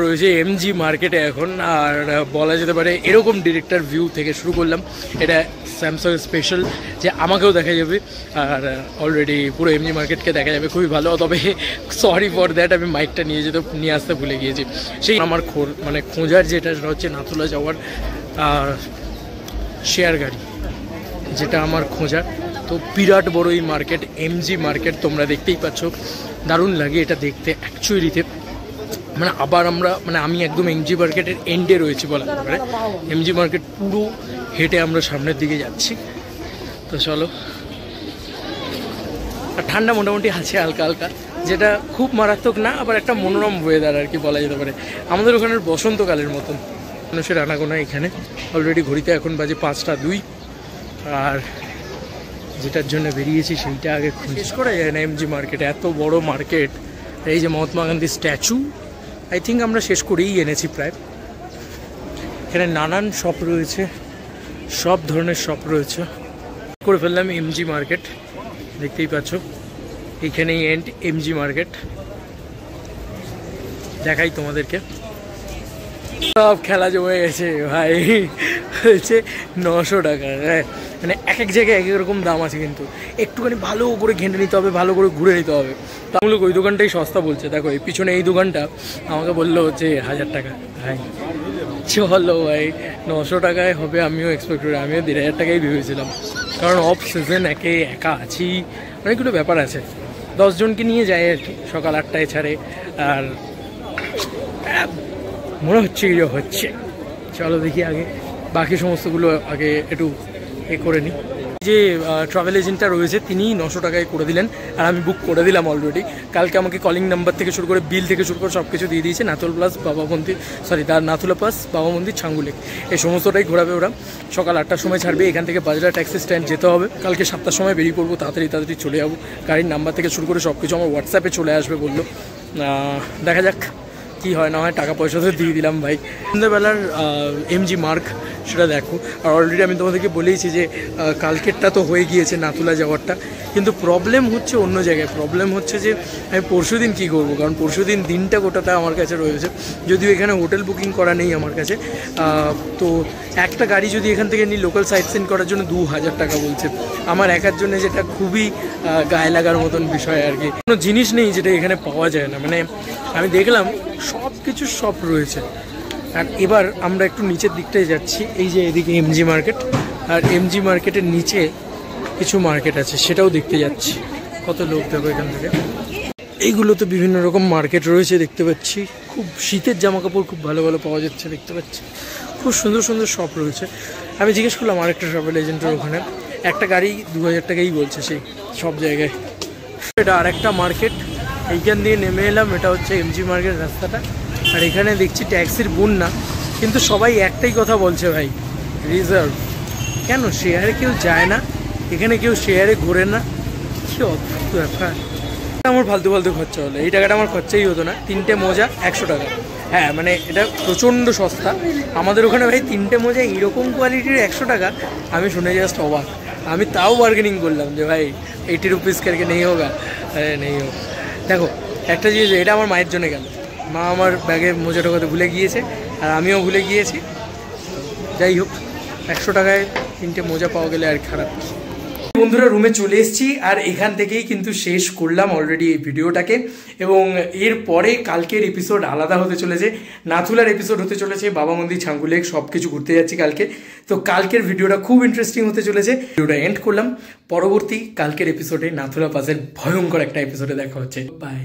রয়েছে এমজি মার্কেটে এখন, আর বলা যেতে পারে এরকম ডিরেক্টর ভিউ থেকে শুরু করলাম। এটা স্যামসাং স্পেশাল যে আমাকেও দেখা যাবে, আর অলরেডি পুরো এমজি মার্কেটকে দেখা যাবে, খুবই ভালো। তবে সরি ফর দ্যাট, আমি মাইকটা নিয়ে আসতে ভুলে গিয়েছি। সেই আমার মানে খোঁজার যেটা সেটা হচ্ছে নাথুলা যাওয়ার শেয়ার গাড়ি, যেটা আমার খোঁজার। তো বিরাট বড় এই মার্কেট, এমজি মার্কেট, তোমরা দেখতেই পাচ্ছ। দারুণ লাগে এটা দেখতে অ্যাকচুয়ালিতে। মানে আবার আমি একদম এমজি মার্কেটের এন্ডে রয়েছি বলা যেতে পারে। এমজি মার্কেট পুরো হেঁটে আমরা সামনের দিকে যাচ্ছি। তো চলো, আর ঠান্ডা মোটামুটি আছে হালকা হালকা, যেটা খুব মারাত্মক না, আবার একটা মনোরম ওয়েদার আর কি বলা যেতে পারে। আমাদের ওখানের বসন্তকালের মতন মানুষের আনাগোনা এখানে। অলরেডি ঘড়িতে এখন বাজে 5:02, আর যেটার জন্য বেরিয়েছি সেইটা আগে শেষ করা যায় না। এমজি মার্কেট এত বড় মার্কেট। এই যে Mahatma Gandhi statue, I think আমরা শেষ করেই এনেছি প্রায়। এখানে নানান শপ রয়েছে, সব ধরনের শপ রয়েছে। করে ফেললাম এমজি মার্কেট, দেখতেই পাচ্ছ। এইখানেই এন্ড এমজি মার্কেট। দেখাই তোমাদেরকে, সব খেলা জমে গেছে ভাই। হচ্ছে 900 টাকা। হ্যাঁ, মানে এক এক জায়গায় এক এক রকম দাম আছে, কিন্তু একটুখানি ভালো করে ঘেঁটে নিতে হবে, ভালো করে ঘুরে নিতে হবে। তাহলে ওই দোকানটাই সস্তা বলছে। দেখো এই পিছনে এই দোকানটা আমাকে বললো হচ্ছে 1000 টাকা। ভাই চলো ভাই, 900 টাকায় হবে আমিও এক্সপেক্ট করি। আমিও 1500 টাকাই ভেবেছিলাম, কারণ অফ সিজন, একা আছি, অনেকগুলো ব্যাপার আছে। 10 জনকে নিয়ে যায় আর কি, সকাল 8টায় ছাড়ে। আর মনে হচ্ছে হচ্ছে। চলো দেখি আগে বাকি সমস্তগুলো আগে একটু করে নিই। যে ট্রাভেল এজেন্টটা রয়েছে তিনি 900 টাকায় করে দিলেন, আর আমি বুক করে দিলাম অলরেডি। কালকে আমাকে কলিং নাম্বার থেকে শুরু করে বিল থেকে শুরু করে সব কিছু দিয়ে দিয়েছে। নাথুলা প্লাস বাবা মন্দির ছাঙ্গুলেক, এই সমস্তটাই ঘোরাবে ওরা। সকাল 8টার সময় ছাড়বে, এখান থেকে বাজরা ট্যাক্সি স্ট্যান্ড যেতে হবে। কালকে 7টার সময় বেরিয়ে পড়বো, তাড়াতাড়ি চলে যাবো। গাড়ির নাম্বার থেকে শুরু করে সব কিছু আমার হোয়াটসঅ্যাপে চলে আসবে বললো। দেখা যাক কী হয় না হয়। টাকা পয়সা তো দিয়ে দিলাম ভাই। সন্ধ্যাবেলার এমজি মার্ক সেটা দেখো। আর অলরেডি আমি তোমাদেরকে বলেইছি যে কালকেরটা তো হয়ে গিয়েছে নাথুলা যাওয়ারটা, কিন্তু প্রবলেম হচ্ছে অন্য জায়গায়। প্রবলেম হচ্ছে যে আমি পরশু দিন কী করবো, কারণ পরশু দিন দিনটা গোটাটা আমার কাছে রয়েছে। যদিও এখানে হোটেল বুকিং করা নেই আমার কাছে। তো একটা গাড়ি যদি এখান থেকে নিই লোকাল সাইট সিন করার জন্য 2000 টাকা বলছে আমার একার জন্য, যেটা খুবই গায়ে লাগার মতন বিষয় আর কি। কোনো জিনিস নেই যেটা এখানে পাওয়া যায় না। মানে আমি দেখলাম সব কিছু সব রয়েছে। আর এবার আমরা একটু নিচের দিকটায় যাচ্ছি। এই যে এদিকে এমজি মার্কেট, আর এমজি মার্কেটের নিচে কিছু মার্কেট আছে, সেটাও দেখতে যাচ্ছি। কত লোক দেখো এখান থেকে। এইগুলো তো বিভিন্ন রকম মার্কেট রয়েছে দেখতে পাচ্ছি। খুব শীতের জামা কাপড় খুব ভালো ভালো পাওয়া যাচ্ছে দেখতে পাচ্ছি। খুব সুন্দর সুন্দর শপ রয়েছে। আমি জিজ্ঞেস করলাম আরেকটা ট্রাভেল এজেন্টের ওখানে, একটা গাড়ি 2000 টাকাই বলছে সেই সব জায়গায়। এটা আরেকটা মার্কেট, এইখান দিয়ে নেমে এলাম। এটা হচ্ছে এমজি মার্কেট রাস্তাটা। আর এখানে দেখছি ট্যাক্সির বন্যা, কিন্তু সবাই একটাই কথা বলছে ভাই, রিজার্ভ। কেন শেয়ারে কেউ যায় না, এখানে কেউ শেয়ারে ঘোরে না, কি অদ্ভুত ব্যাপার। আমার ফালতু খরচা হলো। এই টাকাটা আমার খরচাই হতো না। 3টে মোজা 100 টাকা। হ্যাঁ, মানে এটা প্রচণ্ড সস্তা। আমাদের ওখানে ভাই 3টে মোজা এরকম কোয়ালিটির 100 টাকা, আমি শুনে জাস্ট অবাক। আমি তাও বার্গেনিং করলাম যে ভাই 80 রুপিস করকে নেই হোগা। নেই হোক। দেখো একটা জিনিস, এটা আমার মায়ের জন্য গেল। মা আমার ব্যাগে মোজা ঢোকাতে ভুলে গিয়েছে, আর আমিও ভুলে গিয়েছি। যাই হোক, 100 টাকায় 3টে মোজা পাওয়া গেলে আর খারাপ। বন্ধুরা রুমে চলে এসেছি, আর এখান থেকেই কিন্তু শেষ করলাম অলরেডি এই ভিডিওটাকে। এবং এরপরে কালকের এপিসোড আলাদা হতে চলেছে, নাথুলার এপিসোড হতে চলেছে, বাবা মন্দির ছাঙ্গুলেক সব কিছু ঘুরতে যাচ্ছি কালকে। তো কালকের ভিডিওটা খুব ইন্টারেস্টিং হতে চলেছে। ভিডিওটা এন্ড করলাম। পরবর্তী কালকের এপিসোডে নাথুলা পাসের ভয়ঙ্কর একটা এপিসোডে দেখা হচ্ছে। বাই।